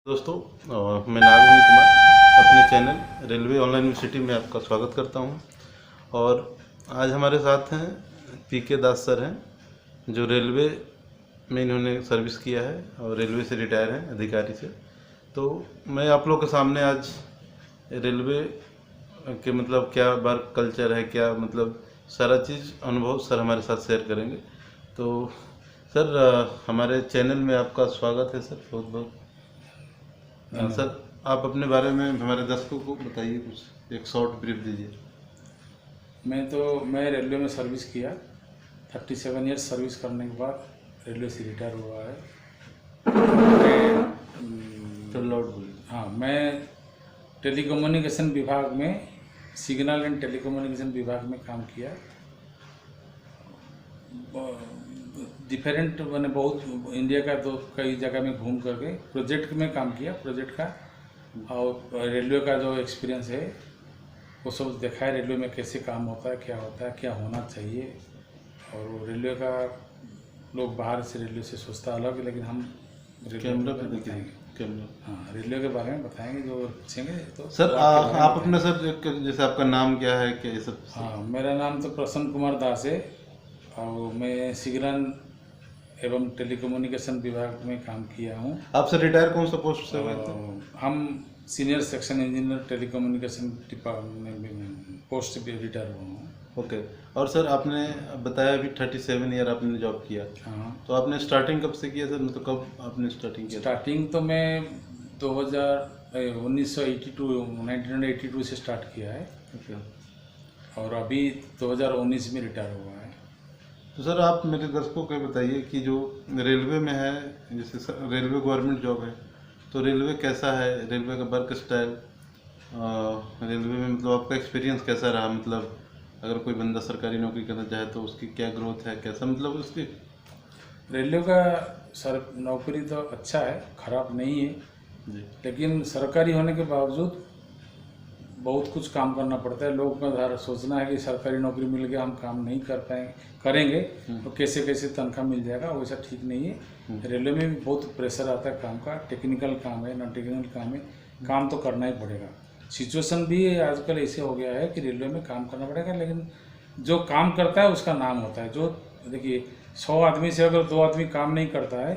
दोस्तों मैं नागमणि कुमार अपने चैनल रेलवे ऑनलाइन यूनिवर्सिटी में आपका स्वागत करता हूं। और आज हमारे साथ हैं पीके दास सर हैं, जो रेलवे में इन्होंने सर्विस किया है और रेलवे से रिटायर हैं अधिकारी से। तो मैं आप लोग के सामने आज रेलवे के मतलब क्या वर्क कल्चर है, क्या मतलब सारा चीज़ अनुभव सर हमारे साथ शेयर करेंगे। तो सर हमारे चैनल में आपका स्वागत है सर, बहुत बहुत। सर आप अपने बारे में हमारे दर्शकों को बताइए, कुछ एक शॉर्ट ब्रीफ दीजिए। मैं रेलवे में सर्विस किया। 37 ईयर्स सर्विस करने के बाद रेलवे से रिटायर हुआ है। मैं टेलीकम्युनिकेशन विभाग में, सिग्नल एंड टेलीकम्युनिकेशन विभाग में काम किया। डिफरेंट मैंने बहुत इंडिया का तो कई जगह में घूम करके प्रोजेक्ट में काम किया, प्रोजेक्ट का। और रेलवे का जो एक्सपीरियंस है वो सब देखा है, रेलवे में कैसे काम होता है, क्या होना चाहिए। और वो रेलवे का लोग बाहर से रेलवे से सोचता अलग है, लेकिन हम कैमरा पे बताएंगे। रेलवे के बारे में बताएंगे जो पूछेंगे। तो सर आप अपने सर जैसे आपका नाम क्या है, क्या ये सब? हाँ, मेरा नाम तो प्रसन्न कुमार दास है और मैं सिग्नल एवं टेलीकम्युनिकेशन विभाग में काम किया हूँ। आपसे रिटायर कौन सा पोस्ट से हुए थे? हम senior section engineer telecommunication department में पोस्ट पे रिटायर हुआ हूँ। ओके। और सर आपने बताया अभी 37 ईयर आपने जॉब किया। हाँ। तो आपने स्टार्टिंग कब से किया सर, मतलब कब आपने स्टार्टिंग किया? स्टार्टिंग तो मैं 1982 से स्टार्ट किया है। ओके। और अभी 2019 में रिटायर हुआ है। तो सर आप मेरे दर्शकों को बताइए कि जो रेलवे में है, जैसे रेलवे गवर्नमेंट जॉब है, तो रेलवे कैसा है, रेलवे का वर्क स्टाइल, रेलवे में मतलब आपका एक्सपीरियंस कैसा रहा? मतलब अगर कोई बंदा सरकारी नौकरी करना चाहे तो उसकी क्या ग्रोथ है, कैसा मतलब उसकी? रेलवे का नौकरी तो अच्छा है, ख़राब नहीं है जी। लेकिन सरकारी होने के बावजूद बहुत कुछ काम करना पड़ता है। लोग का सोचना है कि सरकारी नौकरी मिल गया, हम काम नहीं करेंगे तो कैसे कैसे तनख्वाह मिल जाएगा, वैसा ठीक नहीं है। रेलवे में भी बहुत प्रेशर आता है काम का, टेक्निकल काम है, नॉन टेक्निकल काम है, काम तो करना ही पड़ेगा। सिचुएशन भी आजकल ऐसे हो गया है कि रेलवे में काम करना पड़ेगा, लेकिन जो काम करता है उसका नाम होता है। जो देखिए 100 आदमी से अगर 2 आदमी काम नहीं करता है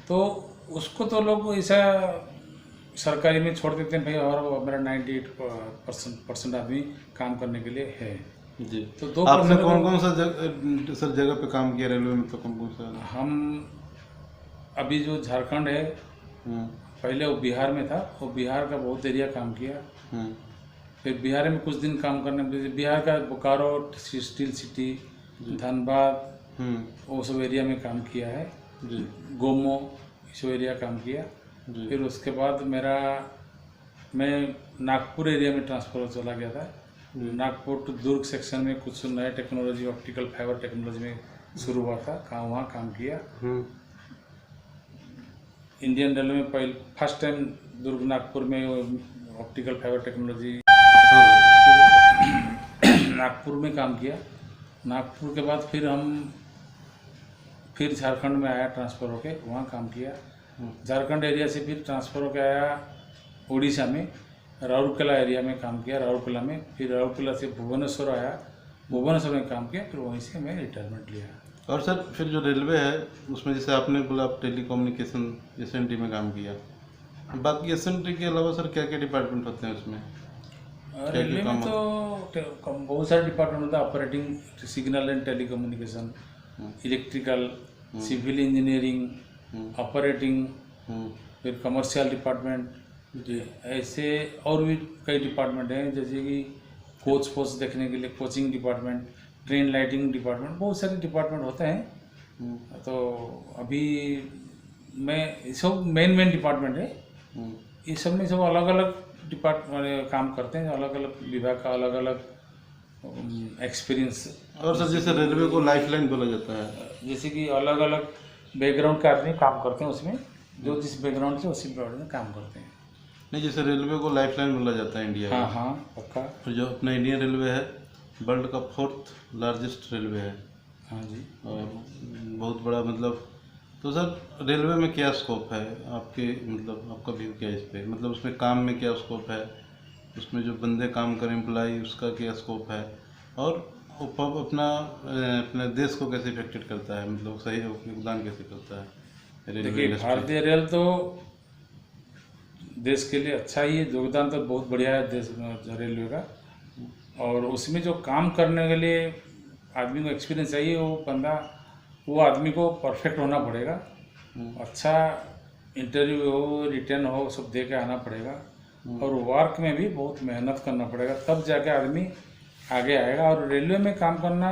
तो उसको तो लोग ऐसा सरकारी में छोड़ देते हैं, भाई और मेरा 98% आदमी काम करने के लिए है। जी। तो 2 आपने कौन कौन सा सर जगह पे काम किया रेलवे में, तो कौन कौन सा? हम अभी जो झारखंड है, पहले वो बिहार में था, वो बिहार का बहुत एरिया काम किया। फिर बिहार में कुछ दिन काम करने, बिहार का बोकारो, स्टील सिटी, धनबाद, वो सब एरिया में काम किया है। गोमो, इस एरिया काम किया। फिर उसके बाद मैं नागपुर एरिया में ट्रांसफर चला गया था। नागपुर टू दुर्ग सेक्शन में कुछ नया टेक्नोलॉजी, ऑप्टिकल फाइबर टेक्नोलॉजी में शुरू हुआ था, वहाँ काम किया। इंडियन रेलवे में फर्स्ट टाइम दुर्ग नागपुर में ऑप्टिकल फाइबर टेक्नोलॉजी नागपुर में काम किया। नागपुर के बाद फिर झारखंड में आया, ट्रांसफ़र होके वहाँ काम किया। झारखंड एरिया से फिर ट्रांसफ़र होकर आया उड़ीसा में, राउरकेला एरिया में काम किया। राउरकेला में फिर राउरकेला से भुवनेश्वर आया, भुवनेश्वर में काम किया, फिर वहीं से मैं रिटायरमेंट लिया। और सर फिर जो रेलवे है उसमें जैसे आपने बोला आप टेलीकम्युनिकेशन एसएनटी में काम किया, बाकी एसएनटी के अलावा सर क्या क्या डिपार्टमेंट होते हैं उसमें? रेलवे में तो बहुत सारे डिपार्टमेंट होता है। Operating, signal and telecommunication, electrical, civil engineering, operating, फिर कमर्शियल डिपार्टमेंट, ऐसे और भी कई डिपार्टमेंट हैं, जैसे कि कोच पोस्ट देखने के लिए coaching department, train lighting department, बहुत सारे डिपार्टमेंट होते हैं। तो अभी मैं सब मेन डिपार्टमेंट है, इस सब में सब अलग अलग डिपार्टमेंट काम करते हैं, अलग अलग विभाग का अलग अलग एक्सपीरियंस। और सर जैसे रेलवे को लाइफलाइन बोला जाता है, जैसे कि अलग अलग बैकग्राउंड के आदमी काम करते हैं उसमें, जो जिस बैकग्राउंड से उसी बैकग्राउंड में काम करते हैं। नहीं, जैसे रेलवे को लाइफलाइन बोला जाता है इंडिया में। हाँ पक्का। और जो अपना इंडियन रेलवे है वर्ल्ड का 4th लार्जेस्ट रेलवे है। हाँ जी। और बहुत बड़ा मतलब तो सर रेलवे में क्या स्कोप है आपके, मतलब आपका व्यू क्या है इस पे, मतलब उसमें काम में क्या स्कोप है, उसमें जो बंदे काम करें एम्प्लाई उसका क्या स्कोप है, और वो अपने देश को कैसे इफेक्टेड करता है, मतलब सही योगदान कैसे करता है रेलवे देखिए, इंडस्ट्री। भारतीय रेल तो देश के लिए अच्छा ही है, योगदान तो बहुत बढ़िया है देश में रेलवे का। और उसमें जो काम करने के लिए आदमी को एक्सपीरियंस चाहिए, वो आदमी को परफेक्ट होना पड़ेगा। अच्छा इंटरव्यू हो, रिटर्न हो, सब दे के आना पड़ेगा। और वर्क में भी बहुत मेहनत करना पड़ेगा, तब जाके आदमी आगे आएगा। और रेलवे में काम करना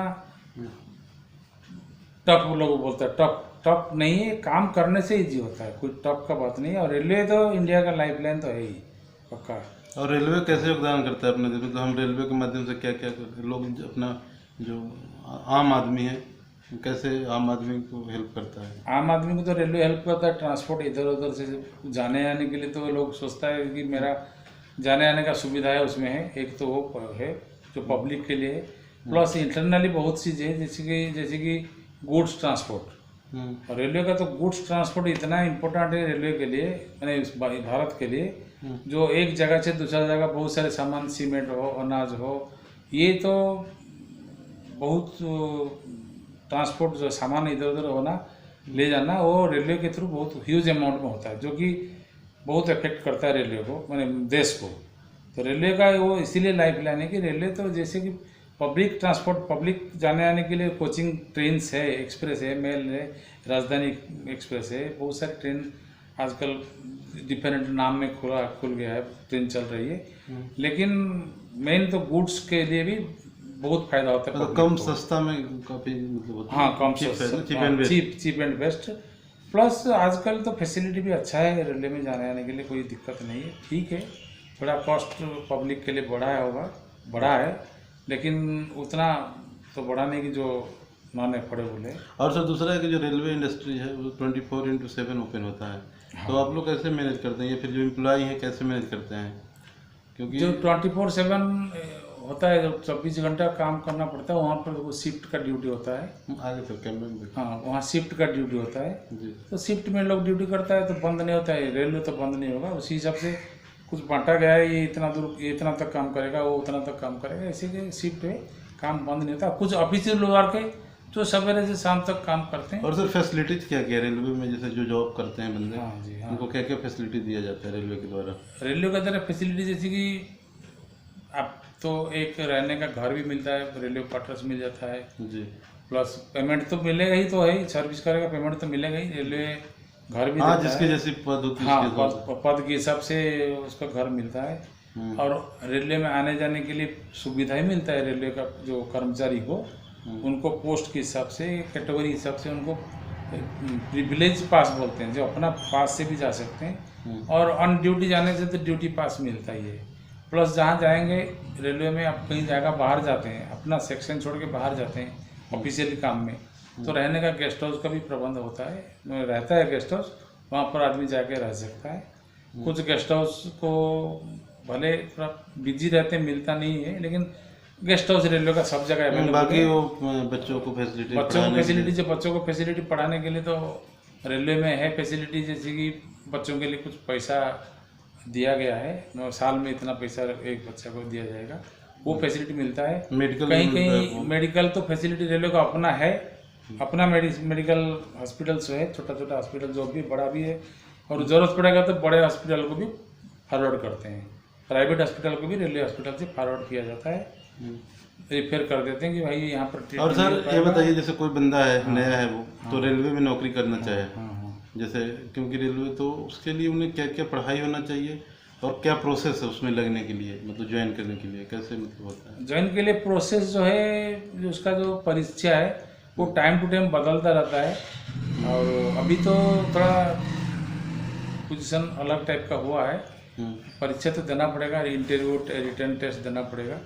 टफ, लोग बोलते हैं टफ, टफ नहीं है, काम करने से इजी होता है, कोई टफ का बात नहीं है। और रेलवे तो इंडिया का लाइफलाइन तो है ही पक्का। और रेलवे कैसे योगदान करता है अपने देश में, मतलब हम रेलवे के माध्यम से क्या क्या लोग अपना जो आम आदमी है कैसे आम आदमी को हेल्प करता है। आम आदमी को तो रेलवे हेल्प करता है, ट्रांसपोर्ट इधर उधर से जाने आने के लिए। तो लोग सोचता है कि मेरा जाने आने का सुविधा है उसमें है, एक तो वो है जो पब्लिक के लिए है। प्लस इंटरनली बहुत चीज़ है, जैसे कि गुड्स ट्रांसपोर्ट। और रेलवे का तो गुड्स ट्रांसपोर्ट इतना इम्पोर्टेंट है रेलवे के लिए, मैंने इस भारत के लिए, जो एक जगह से दूसरा जगह बहुत सारे सामान, सीमेंट हो, अनाज हो, ये तो बहुत ट्रांसपोर्ट जो सामान इधर उधर होना, ले जाना, वो रेलवे के थ्रू बहुत ह्यूज अमाउंट में होता है, जो कि बहुत इफेक्ट करता है रेलवे को, मैंने देश को। तो रेलवे का वो इसीलिए लाइफ लाइन है कि रेलवे तो जैसे कि पब्लिक ट्रांसपोर्ट, पब्लिक जाने आने के लिए कोचिंग ट्रेन्स है, एक्सप्रेस है, मेल है, राजधानी एक्सप्रेस है, बहुत सारी ट्रेन आजकल डिफरेंट नाम में खुल गया है, ट्रेन चल रही है। लेकिन मेन तो गुड्स के लिए भी बहुत फायदा होता है, मतलब कम सस्ता में काफ़ी, मतलब होता है। हाँ, कम सस्ता, चीप एंड बेस्ट। प्लस आजकल तो फैसिलिटी भी अच्छा है रेलवे में जाने आने के लिए, कोई दिक्कत नहीं है। ठीक है, थोड़ा कॉस्ट पब्लिक के लिए बढ़ा है, लेकिन उतना तो बढ़ा नहीं कि जो नॉन एफोर्डेबल है। और सर दूसरा है कि जो रेलवे इंडस्ट्री है वो 24/7 ओपन होता है। हाँ। तो आप लोग कैसे मैनेज करते हैं, या फिर जो एम्प्लॉय हैं कैसे मैनेज करते हैं, क्योंकि जो 24/7 होता है, जो 24 घंटा काम करना पड़ता है, वहाँ पर वो शिफ्ट का ड्यूटी होता है। आगे सर कैमरे में देखो। हाँ, वहाँ शिफ्ट का ड्यूटी होता है जी। तो शिफ्ट में लोग ड्यूटी करता है, तो बंद नहीं होता है। रेलवे तो बंद नहीं होगा, उसी हिसाब से कुछ बांटा गया है, ये इतना दूर, ये इतना तक काम करेगा, वो उतना तक काम करेगा, ऐसे के शिफ्ट है, काम बंद नहीं होता। कुछ ऑफिशियल लोग आके जो सवेरे से शाम तक काम करते हैं। और सर फैसिलिटीज क्या क्या रेलवे में, जैसे जो जॉब करते हैं बंदे, हाँ जी, हाँ, उनको क्या क्या फैसिलिटी दिया जाता है रेलवे के द्वारा। रेलवे के द्वारा फैसिलिटी जैसे कि आप तो एक रहने का घर भी मिलता है, रेलवे क्वार्टर्स मिल जाता है जी। प्लस पेमेंट तो मिलेगा ही, तो है सर्विस करेगा, पेमेंट तो मिलेगा ही। रेलवे घर भी हाँ, देता जिसके है। जैसी पद होती है हाँ, उसके हिसाब से। पद के हिसाब से उसका घर मिलता है। और रेलवे में आने जाने के लिए सुविधा ही मिलता है रेलवे का, जो कर्मचारी को उनको पोस्ट के हिसाब से, कैटेगरी हिसाब से उनको प्रिविलेज पास बोलते हैं, जो अपना पास से भी जा सकते हैं। और ऑन ड्यूटी जाने से तो ड्यूटी पास मिलता ही है। प्लस जहाँ जाएंगे रेलवे में, आप कहीं जगह बाहर जाते हैं, अपना सेक्शन छोड़ के बाहर जाते हैं ऑफिशियली काम में, तो रहने का गेस्ट हाउस का भी प्रबंध होता है, रहता है गेस्ट हाउस, वहाँ पर आदमी जाके रह सकता है। कुछ गेस्ट हाउस को भले थोड़ा बिजी रहते हैं, मिलता नहीं है, लेकिन गेस्ट हाउस रेलवे का सब जगह अवेलेबल है। बाकी वो बच्चों को फैसिलिटी, बच्चों को फैसिलिटी पढ़ाने के लिए तो रेलवे में है फैसिलिटी, जैसे कि बच्चों के लिए कुछ पैसा दिया गया है, साल में इतना पैसा एक बच्चा को दिया जाएगा, वो फैसिलिटी मिलता है। कहीं मेडिकल तो फैसिलिटी रेलवे का अपना है, अपना मेडिकल हॉस्पिटल्स है, छोटा छोटा हॉस्पिटल जो भी, बड़ा भी है। और ज़रूरत पड़ेगा तो बड़े हॉस्पिटल को भी फॉरवर्ड करते हैं, प्राइवेट हॉस्पिटल को भी रेलवे हॉस्पिटल से फॉरवर्ड किया जाता है, रेफर कर देते हैं कि भाई यहाँ पर। और सर ये बताइए, जैसे कोई बंदा है नया है, वो तो रेलवे में नौकरी करना चाहे, जैसे, क्योंकि रेलवे तो उसके लिए उन्हें क्या क्या पढ़ाई होना चाहिए और क्या प्रोसेस है उसमें लगने के लिए, मतलब ज्वाइन करने के लिए कैसे मतलब होता है। ज्वाइन के लिए प्रोसेस जो है, जो उसका जो परीक्षा है वो टाइम टू टाइम बदलता रहता है। और अभी तो थोड़ा पोजीशन अलग टाइप का हुआ है, परीक्षा तो देना पड़ेगा, इंटरव्यू रिटर्न टेस्ट देना पड़ेगा,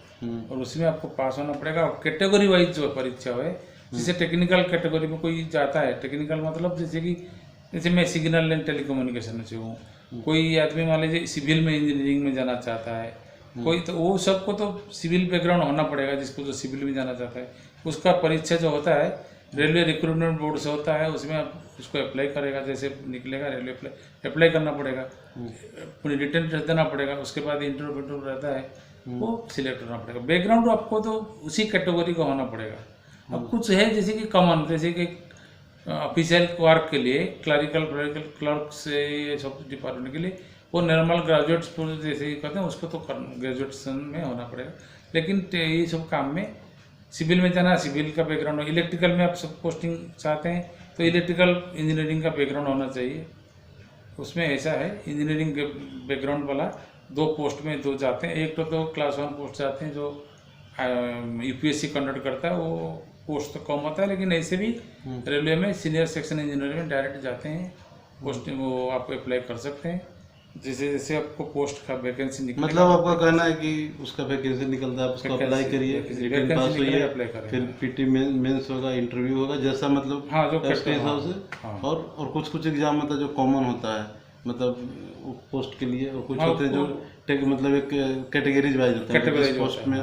और उसमें आपको पास होना पड़ेगा। और कैटेगरी वाइज जो परीक्षा है, जैसे टेक्निकल कैटेगरी में कोई जाता है, टेक्निकल मतलब जैसे मैं सिग्नल एंड टेलीकम्युनिकेशन से हूँ, कोई आदमी मान लीजिए सिविल में इंजीनियरिंग में जाना चाहता है, कोई, तो वो सबको तो सिविल बैकग्राउंड होना पड़ेगा, जिसको जो सिविल में जाना चाहता है उसका परीक्षा जो होता है रेलवे रिक्रूटमेंट बोर्ड से होता है, उसमें आप उसको अप्लाई करेगा, जैसे निकलेगा रेलवे अप्लाई करना पड़ेगा, पूरी रिटर्न टेस्ट देना पड़ेगा, उसके बाद इंटरव्यू रहता है, वो सिलेक्ट करना पड़ेगा। बैकग्राउंड आपको तो उसी कैटेगरी का होना पड़ेगा। अब कुछ है जैसे कि कॉमन, जैसे कि ऑफिशियल वर्क के लिए क्लरिकल क्लर्क से ये सब डिपार्टमेंट के लिए वो नॉर्मल ग्रेजुएट्स जैसे ही करते हैं, उसको तो ग्रेजुएशन में होना पड़ेगा। लेकिन ये सब काम में सिविल में जाना, सिविल का बैकग्राउंड, इलेक्ट्रिकल में आप सब पोस्टिंग चाहते हैं तो इलेक्ट्रिकल इंजीनियरिंग का बैकग्राउंड होना चाहिए। उसमें ऐसा है, इंजीनियरिंग बैकग्राउंड वाला 2 पोस्ट में 2 जाते हैं। एक तो क्लास 1 पोस्ट जाते हैं जो यूपीएससी कंडक्ट करता है, वो पोस्ट तो कम होता है, लेकिन ऐसे भी रेलवे में सीनियर सेक्शन इंजीनियर में डायरेक्ट जाते हैं पोस्टिंग, वो आप अप्लाई कर सकते हैं जैसे जैसे आपको पोस्ट का वैकेंसी निकले। मतलब आपका कहना है कि उसका वैकेंसी निकलता है, आप उसको अप्लाई करिए, रिटन पास होइए, अप्लाई करें, फिर पीटी मेंस होगा, इंटरव्यू होगा, जैसा मतलब हाँ जो उसके हिसाब से। और कुछ एग्जाम मतलब जो कॉमन होता है, मतलब पोस्ट के लिए, और कुछ होते हैं जो मतलब एक कैटेगरीज वाइज होता है, पोस्ट में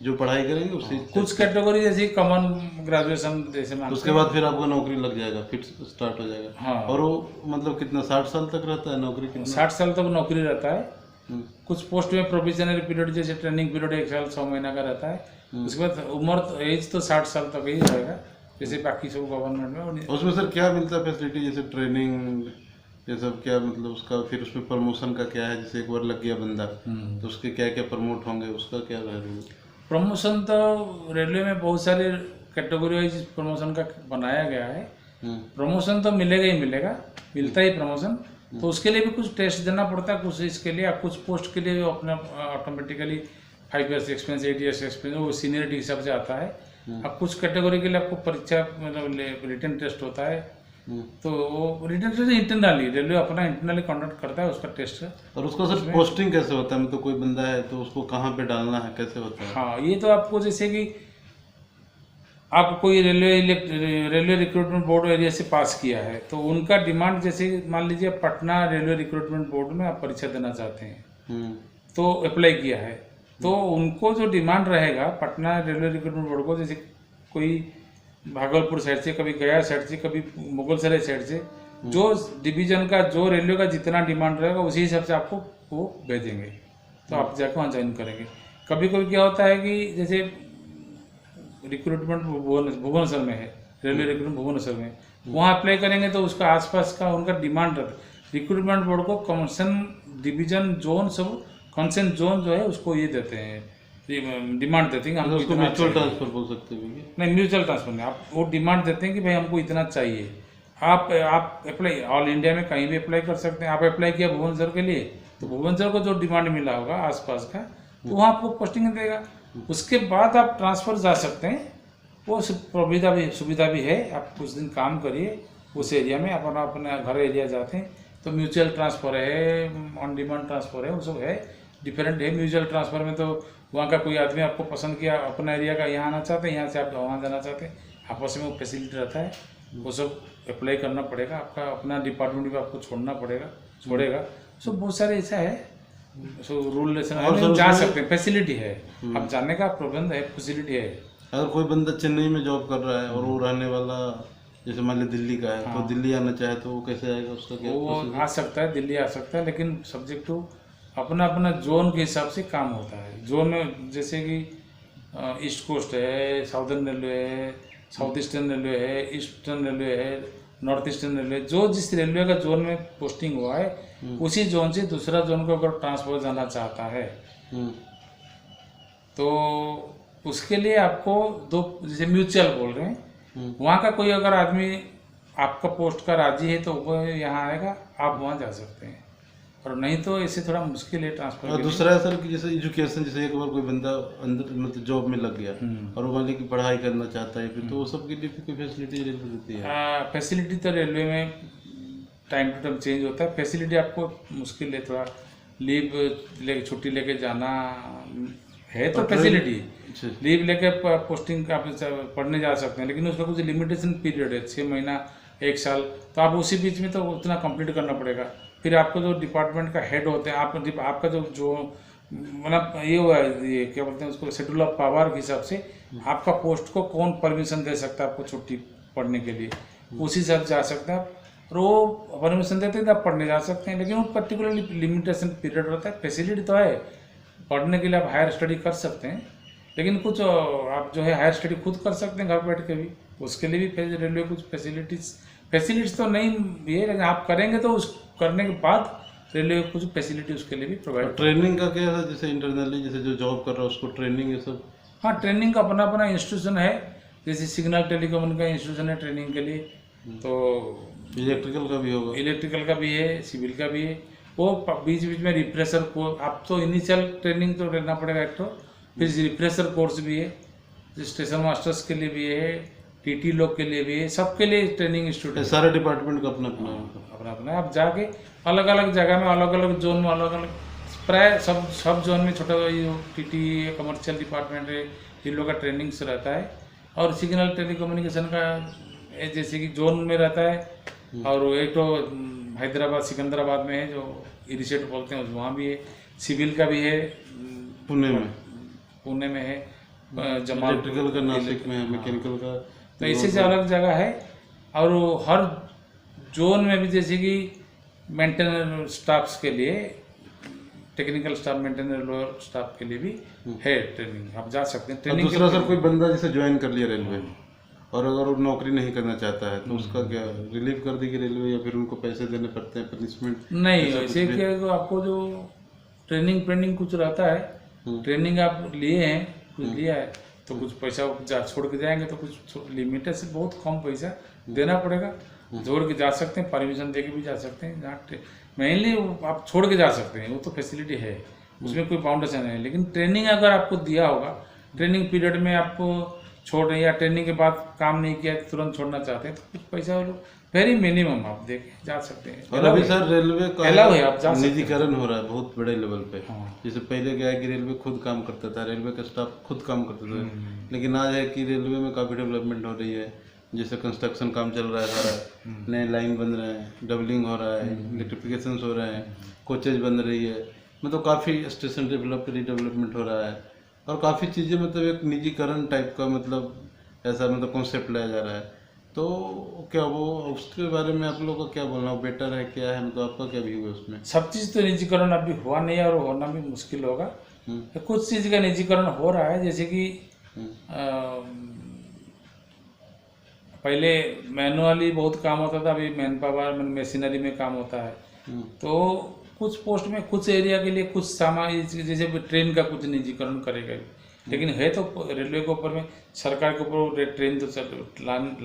जो पढ़ाई करेंगे उसी कुछ कैटेगरी जैसे कॉमन ग्रेजुएशन जैसे में, उसके बाद फिर आपको नौकरी लग जाएगा, फिर स्टार्ट हो जाएगा। हाँ। और वो मतलब कितना 60 साल तक रहता है नौकरी? कितना 60 साल तक नौकरी रहता है। कुछ पोस्ट में प्रोविजनरी पीरियड जैसे ट्रेनिंग पीरियड 1 साल 6 महीना का रहता है। उसके बाद उम्र एज तो 60 साल तक ही रहेगा जैसे बाकी सब गवर्नमेंट में। उसमें सर क्या मिलता है फैसिलिटी, जैसे ट्रेनिंग ये सब क्या मतलब उसका, फिर उसमें प्रमोशन का क्या है? जैसे एक बार लग गया बंदा तो उसके क्या क्या प्रमोट होंगे, उसका क्या रहेगा? प्रमोशन तो रेलवे में बहुत सारे कैटेगरी वाइज प्रमोशन का बनाया गया है। प्रमोशन तो मिलेगा ही मिलेगा, मिलता ही प्रमोशन। तो उसके लिए भी कुछ टेस्ट देना पड़ता है, कुछ इसके लिए कुछ पोस्ट के लिए अपना automatically 5 years experience 8 years experience वो सीनियरिटी हिसाब से आता है। अब कुछ कैटेगरी के लिए आपको परीक्षा मतलब रिटन टेस्ट होता है, तो वो रिटन टेस्ट इंटरनली रेलवे अपना इंटरनली कंडक्ट करता है उसका टेस्ट। और उसको सर पोस्टिंग कैसे होता है? मतलब कोई बंदा है तो उसको कहाँ पे डालना है, कैसे होता है? हाँ, ये तो आपको जैसे कि आप कोई रेलवे रिक्रूटमेंट बोर्ड एरिया से पास किया है तो उनका डिमांड, जैसे मान लीजिए पटना रेलवे रिक्रूटमेंट बोर्ड में आप परीक्षा देना चाहते हैं तो अप्लाई किया है, तो उनको जो डिमांड रहेगा पटना रेलवे रिक्रूटमेंट बोर्ड को, जैसे कोई भागलपुर साइड से, कभी गया साइड से, कभी मुगलसराय साइड से, जो डिवीजन का जो रेलवे का जितना डिमांड रहेगा उसी हिसाब से आपको वो भेजेंगे, तो आप जाकर वहाँ ज्वाइन करेंगे। कभी कभी क्या होता है कि जैसे रिक्रूटमेंट भुवनेश्वर में है, रेलवे रिक्रूटमेंट भुवनेश्वर में, वहाँ अप्लाई करेंगे तो उसका आसपास का उनका डिमांड रहता है। रिक्रूटमेंट बोर्ड को कंसर्न डिवीजन जोन सब कंसर्न जोन जो है उसको ये देते हैं, डिमांड देते हैं कि हमको उसको इतना म्यूचुअल चाहिए। ट्रांसफर बोल सकते हैं क्या? नहीं, म्यूचुअल ट्रांसफर नहीं, आप वो डिमांड देते हैं कि भाई हमको इतना चाहिए। आप अप्लाई ऑल इंडिया में कहीं भी अप्लाई कर सकते हैं। आप अप्लाई किया भुवनेश्वर के लिए तो भुवनेश्वर को जो डिमांड मिला होगा आसपास का तो वहाँ आपको पोस्टिंग देगा। उसके बाद आप ट्रांसफ़र जा सकते हैं, वो सुविधा भी है। आप कुछ दिन काम करिए उस एरिया में, अपना घर एरिया जाते हैं तो म्यूचुअल ट्रांसफ़र है, ऑन डिमांड ट्रांसफ़र है, वो सब है, डिफरेंट है। म्यूचुअल ट्रांसफ़र में तो वहाँ का कोई आदमी आपको पसंद किया, अपना एरिया का यहाँ आना चाहते हैं, यहाँ से आप वहाँ जाना चाहते हैं, आपस में वो फैसिलिटी रहता है। वो सब अप्लाई करना पड़ेगा, आपका अपना डिपार्टमेंट भी आपको छोड़ेगा। सो बहुत सारे ऐसा है, सो रूल लेसन जा सकते हैं, फैसिलिटी है, आप जाने का प्रबंध है, फैसिलिटी है। अगर कोई बंदा चेन्नई में जॉब कर रहा है और वो रहने वाला जैसे मान ली दिल्ली का है, तो दिल्ली आना चाहे तो वो कैसे आएगा? उसका क्या वो आ सकता है, दिल्ली आ सकता है, लेकिन सब्जेक्ट टू अपना जोन के हिसाब से काम होता है। जोन में जैसे कि ईस्ट कोस्ट है, साउदर्न रेलवे है, साउथ ईस्टर्न रेलवे है, ईस्टर्न रेलवे है, नॉर्थ ईस्टर्न रेलवे, जो जिस रेलवे का जोन में पोस्टिंग हुआ है उसी जोन से दूसरा जोन को अगर ट्रांसफर जाना चाहता है तो उसके लिए आपको जैसे म्यूचुअल बोल रहे हैं, वहाँ का कोई अगर आदमी आपका पोस्ट का राजी है तो वो यहाँ आएगा, आप वहाँ जा सकते हैं, और नहीं तो ऐसे थोड़ा मुश्किल है ट्रांसफर। और दूसरा है सर कि जैसे एजुकेशन, जैसे एक बार कोई बंदा अंदर मतलब जॉब में लग गया और वो मान ली कि पढ़ाई करना चाहता है फिर, तो वो सब के लिए कोई फैसिलिटी रेलवे देती है? फैसिलिटी तो रेलवे में टाइम टू टाइम चेंज होता है। फैसिलिटी आपको मुश्किल है, थोड़ा लीव लेके छुट्टी लेके जाना है तो फैसिलिटी, लीव लेके पोस्टिंग आप पढ़ने जा सकते हैं, लेकिन उसका कुछ लिमिटेशन पीरियड है, 6 महीना 1 साल, तो आप उसी बीच में तो उतना कंप्लीट करना पड़ेगा। फिर आपको जो डिपार्टमेंट का हेड होते हैं, आपका जो मतलब ये हुआ है, ये क्या बोलते हैं उसको, शेड्यूल ऑफ पावर के हिसाब से आपका पोस्ट को कौन परमिशन दे सकता है आपको छुट्टी पढ़ने के लिए, उसी से आप जा सकते हैं। और वो परमिशन देते हैं तो आप पढ़ने जा सकते हैं, लेकिन वो पर्टिकुलरली लिमिटेशन पीरियड रहता है। फैसिलिटी तो है, पढ़ने के लिए आप हायर स्टडी कर सकते हैं, लेकिन कुछ आप जो है हायर स्टडी खुद कर सकते हैं घर बैठ के भी, उसके लिए भी रेलवे कुछ फैसिलिटीज तो नहीं है, लेकिन आप करेंगे तो उस करने के बाद रेलवे कुछ फैसिलिटी उसके लिए भी प्रोवाइड। ट्रेनिंग का क्या है, जैसे इंटरनली जैसे जो जॉब कर रहा है उसको ट्रेनिंग ये सब? हाँ, ट्रेनिंग का अपना अपना इंस्टीट्यूशन है, जैसे सिग्नल टेलीकॉम का इंस्टीट्यूशन है ट्रेनिंग के लिए, तो इलेक्ट्रिकल का भी होगा? इलेक्ट्रिकल का भी है, सिविल का भी है। वो बीच बीच में रिफ्रेशर कोर्स, आप तो इनिशियल ट्रेनिंग तो लेना पड़ेगा एक तो, फिर रिफ्रेशर कोर्स भी है, स्टेशन मास्टर्स के लिए भी है, टीटी लोग के लिए भी है, सबके लिए ट्रेनिंग इंस्टीट्यूट है। सारे डिपार्टमेंट का अपना अपना अपना अपना आप जाके अलग अलग जगह में, अलग अलग जोन में, अलग अलग प्राय सब जोन में छोटा टीटी कमर्शियल डिपार्टमेंट है, इन लोग का ट्रेनिंग से रहता है। और सिग्नल टेलीकम्युनिकेशन का जैसे कि जोन में रहता है, और एक तो हैदराबाद सिकंदराबाद में है जो इरिसेट बोलते हैं, वहाँ भी है। सिविल का भी है पुणे में है, इलेक्ट्रिकल का नासिक में है, मैकेनिकल का तो इसी से अलग जगह है। और हर जोन में भी जैसे कि मेंटेनर स्टाफ्स के लिए, technical staff, maintainer lower staff के लिए भी है ट्रेनिंग, आप जा सकते हैं ट्रेनिंग। दूसरा सर, कोई बंदा जैसे ज्वाइन कर लिया रेलवे और अगर वो नौकरी नहीं करना चाहता है तो उसका क्या रिलीव कर देगी रेलवे, या फिर उनको पैसे देने पड़ते हैं, पनिशमेंट? नहीं, ऐसे क्या है, आपको जो ट्रेनिंग कुछ रहता है, ट्रेनिंग आप लिए हैं, कुछ लिया है तो कुछ पैसा छोड़ के जाएंगे तो कुछ लिमिटेड से बहुत कम पैसा देना पड़ेगा, जोड़ के जा सकते हैं, परमिशन दे के भी जा सकते हैं। जहाँ मेनली आप छोड़ के जा सकते हैं, वो तो फैसिलिटी है, उसमें कोई बाउंडेशन नहीं। लेकिन ट्रेनिंग अगर आपको दिया होगा, ट्रेनिंग पीरियड में आपको छोड़ रहे, या ट्रेनिंग के बाद काम नहीं किया तुरंत छोड़ना चाहते हैं, तो कुछ पैसा वेरी मिनिमम आप दे के जा सकते हैं। और अभी सर रेलवे का है, आप जा निजीकरण हो रहा है बहुत बड़े लेवल पे। हाँ। जैसे पहले क्या है कि रेलवे खुद काम करता था, रेलवे का स्टाफ खुद काम करता था, लेकिन आज है कि रेलवे में काफ़ी डेवलपमेंट हो रही है। जैसे कंस्ट्रक्शन काम चल रहा है सारा, नए लाइन बन रहे हैं, डबलिंग हो रहा है, इलेक्ट्रिफिकेशन हो रहे हैं, कोचेज बन रही है, मतलब काफ़ी स्टेशन रिडेवलपमेंट हो रहा है, और काफ़ी चीज़ें मतलब एक निजीकरण टाइप का मतलब ऐसा मतलब कॉन्सेप्ट लाया जा रहा है। तो क्या वो उसके बारे में आप लोगों का क्या बोलना, बेटर है क्या है, मतलब आपका क्या व्यू है उसमें? सब चीज़ तो निजीकरण अभी हुआ नहीं है और होना भी मुश्किल होगा। तो कुछ चीज़ का निजीकरण हो रहा है, जैसे कि पहले मैनुअली बहुत काम होता था, अभी मैन पावर मशीनरी में काम होता है। तो कुछ पोस्ट में कुछ एरिया के लिए कुछ सामान, जैसे ट्रेन का कुछ निजीकरण करेगा, लेकिन है तो रेलवे के ऊपर में, सरकार के ऊपर ट्रेन तो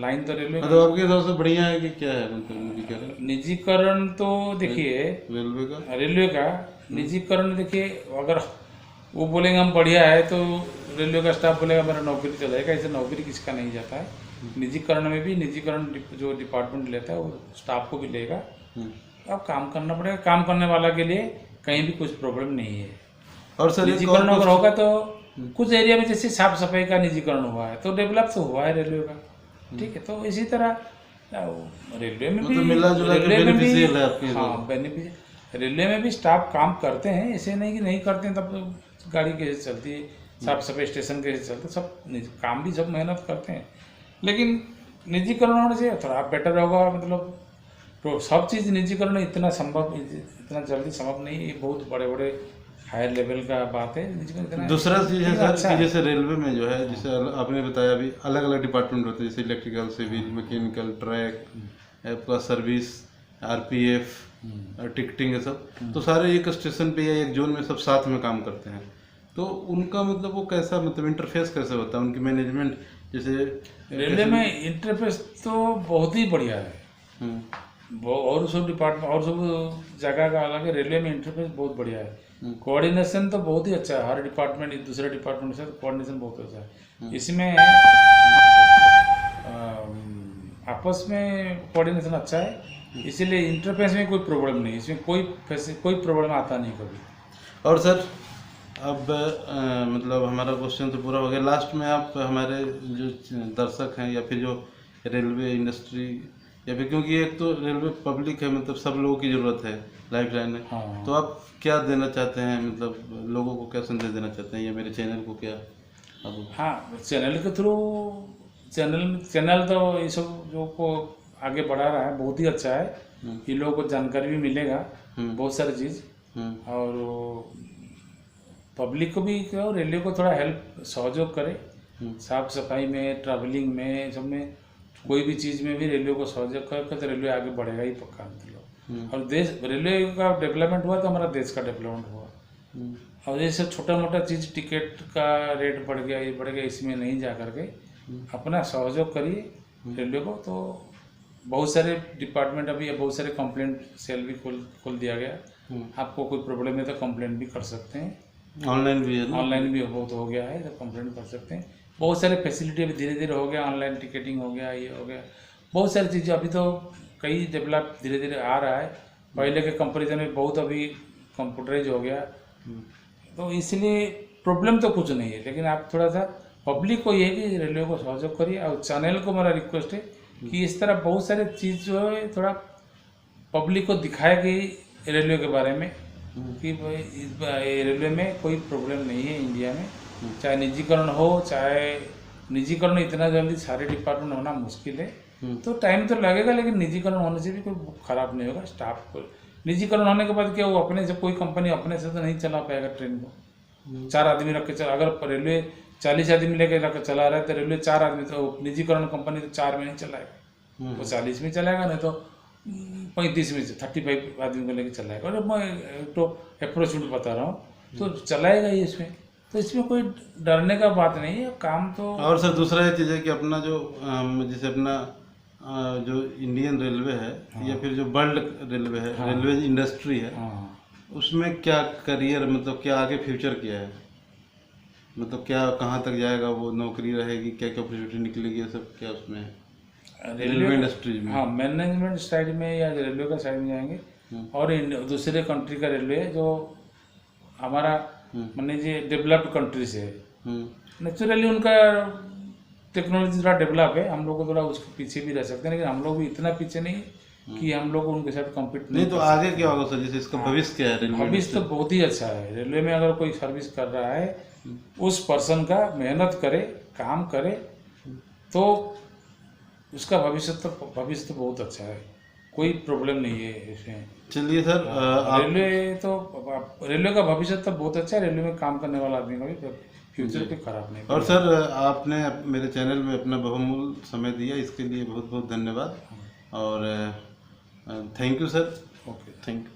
लाइन तो रेलवे, मतलब आपके हिसाब से बढ़िया है कि क्या है मतलब निजीकरण? तो देखिए रेलवे का निजीकरण देखिए, अगर वो बोलेंगे हम बढ़िया है तो रेलवे का स्टाफ बोलेगा मेरा नौकरी चलेगा, ऐसे नौकरी किसका नहीं जाता है। निजीकरण में भी निजीकरण जो डिपार्टमेंट लेता है वो स्टाफ को भी लेगा, अब काम करना पड़ेगा। काम करने वाला के लिए कहीं भी कुछ प्रॉब्लम नहीं है। और सर निजीकरण अगर होगा तो कुछ एरिया में जैसे साफ सफाई का निजीकरण हुआ है तो डेवलप तो हुआ है रेलवे का, ठीक है। तो इसी तरह रेलवे में भी बेनिफिशियल है आपके। हाँ, बेनिफिशियल। रेलवे में भी स्टाफ काम करते हैं, ऐसे नहीं कि नहीं करते हैं, तब तो गाड़ी कैसे चलती है, साफ सफाई स्टेशन कैसे चलते, सब काम भी सब मेहनत करते हैं। लेकिन निजीकरण होने से थोड़ा बेटर होगा, मतलब तो सब चीज़ निजीकरण इतना जल्दी संभव नहीं है, ये बहुत बड़े बड़े हायर लेवल का बात है। दूसरा चीज़ है सर कि जैसे रेलवे में जो है, जैसे आपने बताया अभी अलग अलग डिपार्टमेंट होते हैं, जैसे इलेक्ट्रिकल, सिविल, मैकेनिकल, ट्रैक, आपका सर्विस, आरपीएफ, टिकटिंग, ये सब तो सारे एक स्टेशन पे या एक जोन में सब साथ में काम करते हैं। तो उनका मतलब वो कैसा मतलब इंटरफेस कैसे होता है, उनकी मैनेजमेंट? जैसे रेलवे में इंटरफेस तो बहुत ही बढ़िया है, और सब डिपार्टमेंट और सब जगह का अलग है, रेलवे में इंटरफेस बहुत बढ़िया है। कोऑर्डिनेशन तो बहुत ही अच्छा है, हर डिपार्टमेंट दूसरे डिपार्टमेंट से कोऑर्डिनेशन बहुत अच्छा है। इसमें आपस में कोऑर्डिनेशन अच्छा है, इसीलिए इंटरफेस में कोई प्रॉब्लम नहीं, इसमें कोई प्रॉब्लम आता नहीं कभी। और सर अब मतलब हमारा क्वेश्चन तो पूरा हो गया, लास्ट में आप हमारे जो दर्शक हैं या फिर जो रेलवे इंडस्ट्री या फिर, क्योंकि एक तो रेलवे पब्लिक है, मतलब सब लोगों की ज़रूरत है, लाइफ लाइन है। हाँ। तो आप क्या देना चाहते हैं, मतलब लोगों को क्या संदेश देना चाहते हैं, या मेरे चैनल को क्या अब? हाँ, चैनल के थ्रू चैनल तो ये सब जो को आगे बढ़ा रहा है, बहुत ही अच्छा है। ये लोगों को जानकारी भी मिलेगा बहुत सारी चीज़, और पब्लिक को भी क्या, रेलवे को थोड़ा हेल्प सहयोग करे, साफ सफाई में, ट्रैवलिंग में, सब में, कोई भी चीज़ में भी रेलवे को सहयोग करके तो रेलवे आगे बढ़ेगा ही पक्का, मतलब। और देश, रेलवे का डेवलपमेंट हुआ तो हमारा देश का डेवलपमेंट हुआ। और जैसे छोटा मोटा चीज़, टिकट का रेट बढ़ गया, ये बढ़ गया, इसमें नहीं जा करके अपना सहयोग करिए रेलवे को, तो बहुत सारे डिपार्टमेंट, अभी बहुत सारे कंप्लेंट सेल भी खोल दिया गया। आपको कोई प्रॉब्लम है तो कंप्लेंट भी कर सकते हैं, ऑनलाइन भी है ना? ऑनलाइन भी बहुत हो गया है, तो कंप्लेंट कर सकते हैं। बहुत सारे फैसिलिटी अभी धीरे धीरे हो गया, ऑनलाइन टिकटिंग हो गया, ये हो गया, बहुत सारी चीज़ें अभी तो कई डेवलप धीरे धीरे आ रहा है। पहले के कंपेरिजन में बहुत अभी कंप्यूटराइज हो गया, तो इसलिए प्रॉब्लम तो कुछ नहीं है। लेकिन आप थोड़ा सा पब्लिक को ये कि रेलवे को सहयोग करिए, और चैनल को मेरा रिक्वेस्ट है कि इस तरह बहुत सारे चीज़ जो है थोड़ा पब्लिक को दिखाए कि रेलवे के बारे में, कि भाई रेलवे में कोई प्रॉब्लम नहीं है इंडिया में। चाहे निजीकरण हो, चाहे निजीकरण इतना जल्दी सारे डिपार्टमेंट होना मुश्किल है, तो टाइम तो लगेगा, लेकिन निजीकरण होने से भी कोई खराब नहीं होगा। स्टाफ को निजीकरण होने के बाद क्या, वो अपने से, कोई कंपनी अपने से तो नहीं चला पाएगा ट्रेन को। 4 आदमी रख के चला, अगर रेलवे 40 आदमी लेके रख चला रहा है तो रेलवे 4 आदमी, तो निजीकरण कंपनी तो 4 में नहीं चलाएगा, वो 40 में चलाएगा, नहीं तो 35 में से 35 आदमी को लेके चलाएगा। और मैं तो अप्रोच बता रहा हूँ, तो चलाएगा ही इसमें, तो इसमें कोई डरने का बात नहीं है, काम तो। और सर दूसरा ये चीज़ है कि अपना जो जैसे अपना जो इंडियन रेलवे है, या फिर जो वर्ल्ड रेलवे है, रेलवे इंडस्ट्री है, उसमें क्या करियर, मतलब क्या आगे फ्यूचर क्या है, मतलब क्या कहाँ तक जाएगा, वो नौकरी रहेगी, क्या क्या अपॉर्चुनिटी निकलेगी, ये सब क्या उसमें है रेलवे इंडस्ट्री में? हाँ, मैनेजमेंट साइड में या रेलवे का साइड में जाएंगे, और दूसरे कंट्री का रेलवे है जो हमारा माने जी डेवलप्ड कंट्री से है, नेचुरली उनका टेक्नोलॉजी थोड़ा डेवलप है, हम लोग को थोड़ा उसके पीछे भी रह सकते हैं, लेकिन हम लोग भी इतना पीछे नहीं कि हम लोग उनके साथ कम्पीट नहीं। तो आगे क्या होगा सर, जैसे इसका भविष्य क्या है रेलवे? भविष्य तो बहुत ही अच्छा है। रेलवे में अगर कोई सर्विस कर रहा है, उस पर्सन का मेहनत करे, काम करे, तो उसका भविष्य तो बहुत अच्छा है, कोई प्रॉब्लम नहीं है इसमें। चलिए सर, रेलवे का भविष्य तो बहुत अच्छा है, रेलवे में काम करने वाला आदमी का भी फ्यूचर कोई खराब नहीं। और सर आपने मेरे चैनल में अपना बहुमूल्य समय दिया, इसके लिए बहुत बहुत धन्यवाद, और thank you sir. Okay, thank you.